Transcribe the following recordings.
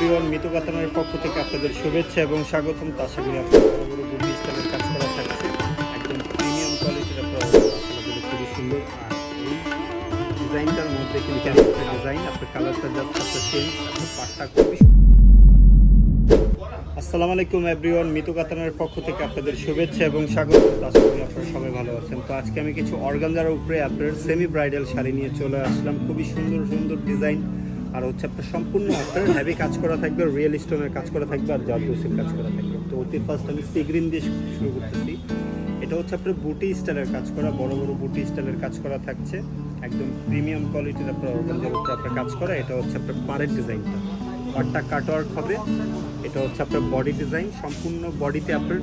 Everyone, Mitu কাতানের পক্ষ থেকে আপনাদের শুভেচ্ছা এবং স্বাগতম। তো আশা করি আপনার বড় বড় বুটি স্টাইলের কাজ করা থাকছে, একদম প্রিমিয়াম কোয়ালিটির। আপনার আসলে খুবই সুন্দর। আর এই ডিজাইনটার মধ্যে কিন্তু একটা ডিজাইন, আপনার কালারটা জাস্ট আপনার চেঞ্জ, আপনার পাটটা খুবই। আসসালামু আলাইকুম এভরিওয়ান, মিতু কাতানের পক্ষ থেকে আপনাদের শুভেচ্ছা এবং স্বাগত। আশা করি আপনারা সবাই ভালো আছেন। তো আজকে আমি কিছু অর্গানজার উপরে আপনার সেমি ব্রাইডাল শাড়ি নিয়ে চলে আসলাম। খুবই সুন্দর সুন্দর ডিজাইন, আর হচ্ছে আপনার সম্পূর্ণ আপনার হেভি কাজ করা থাকবে, রিয়েল স্টোনের কাজ করা থাকবে, আর জারদোসির কাজ করা থাকবে। তো অতি ফার্স্ট আমি সি গ্রিন দিয়ে শুরু করতেছি। এটা হচ্ছে আপনার বুটি স্টাইলের কাজ করা, বড় বড় বুটি স্টাইলের কাজ করা থাকছে, একদম প্রিমিয়াম কোয়ালিটির আপনার অর্গানজার উপরে আপনার কাজ করা। এটা হচ্ছে আপনার পাড়ের ডিজাইনটা, পাড়টা কাটওয়ার্ক হবে। এটা হচ্ছে আপনার বডি ডিজাইন, সম্পূর্ণ বডিতে আপনার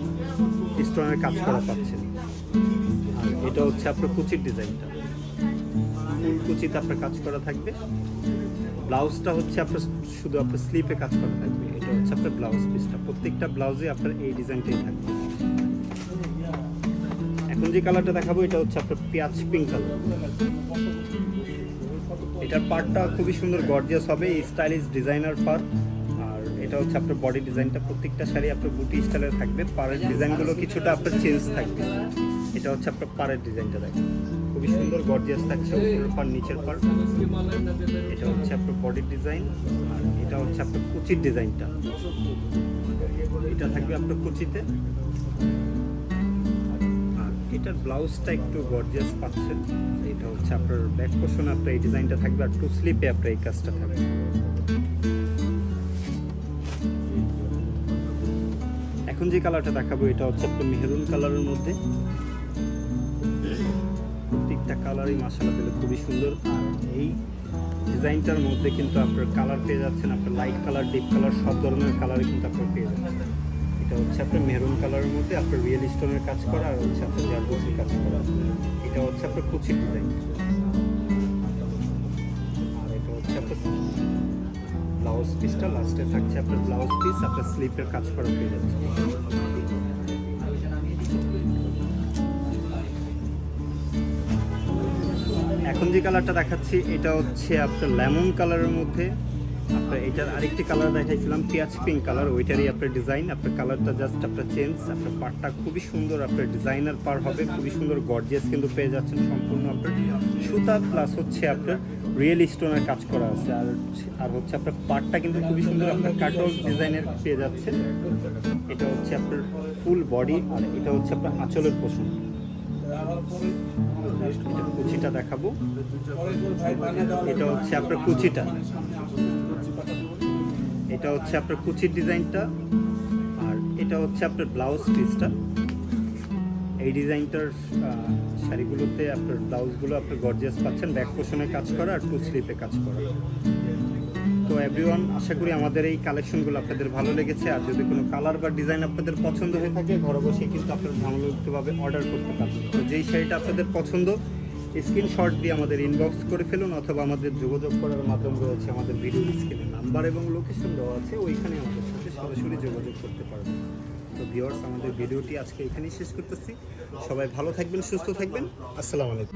স্টোনের কাজ করা পাচ্ছেন। আর এটা হচ্ছে আপনার কুচির ডিজাইনটা, ফুল কুচিতে আপনার কাজ করা থাকবে। ব্লাউজটা হচ্ছে আপনার শুধু আপনার স্লিপে কাজ করা থাকবে। এটা হচ্ছে আপনার ব্লাউজ পিসটা, প্রত্যেকটা ব্লাউজে আপনার এই ডিজাইনটাই থাকবে। এখন যে কালারটা দেখাবো এটা হচ্ছে আপনার পেঁয়াজ পিঙ্ক কালার। এটার পার্টটা খুবই সুন্দর গর্জিয়াস হবে, স্টাইলিশ ডিজাইনার পার্ট। আর এটা হচ্ছে আপনার বডি ডিজাইনটা, প্রত্যেকটা শাড়ি আপনার বুটি স্টাইলের থাকবে। পাড়ের ডিজাইনগুলো কিছুটা আপনার চেঞ্জ থাকবে। এটা হচ্ছে আপনার পাড়ের ডিজাইনটা দেখেন, খুবই সুন্দর গর্জিয়াস থাকছে, উপরের পার নিচের পার। এটা হচ্ছে আপনার বডির ডিজাইন, আর এটা হচ্ছে আপনার কুচির ডিজাইনটা। এটা থাকবে আপনার কুচিতে। আর এটার ব্লাউজটা একটু গর্জিয়াস পাচ্ছেন। এটা হচ্ছে আপনার ব্যাক পোর্শনে আপনার এই ডিজাইনটা থাকবে, আর টু স্লিপে আপনার এই কাজটা থাকবে। এখন যে কালারটা দেখাবো এটা হচ্ছে আপনার মেহরুন কালারের মধ্যে। প্রত্যেকটা কালারই মাশাআল্লাহ দিলে খুবই সুন্দর। আর এই ডিজাইনটার মধ্যে কিন্তু আপনার কালার পেয়ে যাচ্ছেন, আপনার লাইট কালার, ডিপ কালার, সব ধরনের কালারই কিন্তু আপনার পেয়ে যাচ্ছেন। এটা হচ্ছে আপনার মেহরুন কালারের মধ্যে আপনার রিয়েল স্টোনের কাজ করা, আর হচ্ছে আপনার জারদোসির কাজ করা। এটা হচ্ছে আপনার কুচির ডিজাইন। আর এটা হচ্ছে আপনার ব্লাউজ পিসটা, লাস্টে থাকছে আপনার ব্লাউজ পিস, আপনার স্লিপের কাজ করা পেয়ে যাচ্ছে। এখন যে কালারটা দেখাচ্ছি এটা হচ্ছে আপনার লেমন কালারের মধ্যে। আপনার এটার আরেকটি কালার দেখাইছিলাম পেঁয়াজ পিঙ্ক কালার, ওইটারই আপনার ডিজাইন। আপনার কালারটা জাস্ট আপনার চেঞ্জ। আপনার পাড়টা খুবই সুন্দর, আপনার ডিজাইনার পার হবে, খুবই সুন্দর গর্জিয়াস কিন্তু পেয়ে যাচ্ছেন। সম্পূর্ণ আপনার সুতা প্লাস হচ্ছে আপনার রিয়েল স্টোনের কাজ করা আছে। আর হচ্ছে আপনার পাড়টা কিন্তু খুবই সুন্দর, আপনার কাটওয়ার্ক ডিজাইনের পেয়ে যাচ্ছে। এটা হচ্ছে আপনার ফুল বডি, আর এটা হচ্ছে আপনার আঁচলের পোষণ। কুচিটা দেখাবো, এটা হচ্ছে আপনার কুচিটা, এটা হচ্ছে আপনার কুচির ডিজাইনটা। আর এটা হচ্ছে আপনার ব্লাউজ পিসটা। এই ডিজাইনটার শাড়িগুলোতে আপনার ব্লাউজগুলো আপনার গর্জিয়াস পাচ্ছেন, ব্যাক পোর্শনে কাজ করা আর টু স্লিপে কাজ করা। তো এভরিওয়ান, আশা করি আমাদের এই কালেকশনগুলো আপনাদের ভালো লেগেছে। আর যদি কোনো কালার বা ডিজাইন আপনাদের পছন্দ হয়ে থাকে, ঘরে বসে কিন্তু আপনারা ভালোভাবে অর্ডার করতে পারবেন। তো যেই শাড়িটা আপনাদের পছন্দ, স্ক্রিনশট দিয়ে আমাদের ইনবক্স করে ফেলুন, অথবা আমাদের যোগাযোগ করার মাধ্যম রয়েছে আমাদের ভিডিও স্ক্রিনে নাম্বার এবং লোকেশন দেওয়া আছে, ওইখানে আমাদের সাথে সরাসরি যোগাযোগ করতে পারবেন। তো ভিউয়ার্স, আমাদের ভিডিওটি আজকে এখানেই শেষ করতেছি। সবাই ভালো থাকবেন, সুস্থ থাকবেন। আসসালামু আলাইকুম।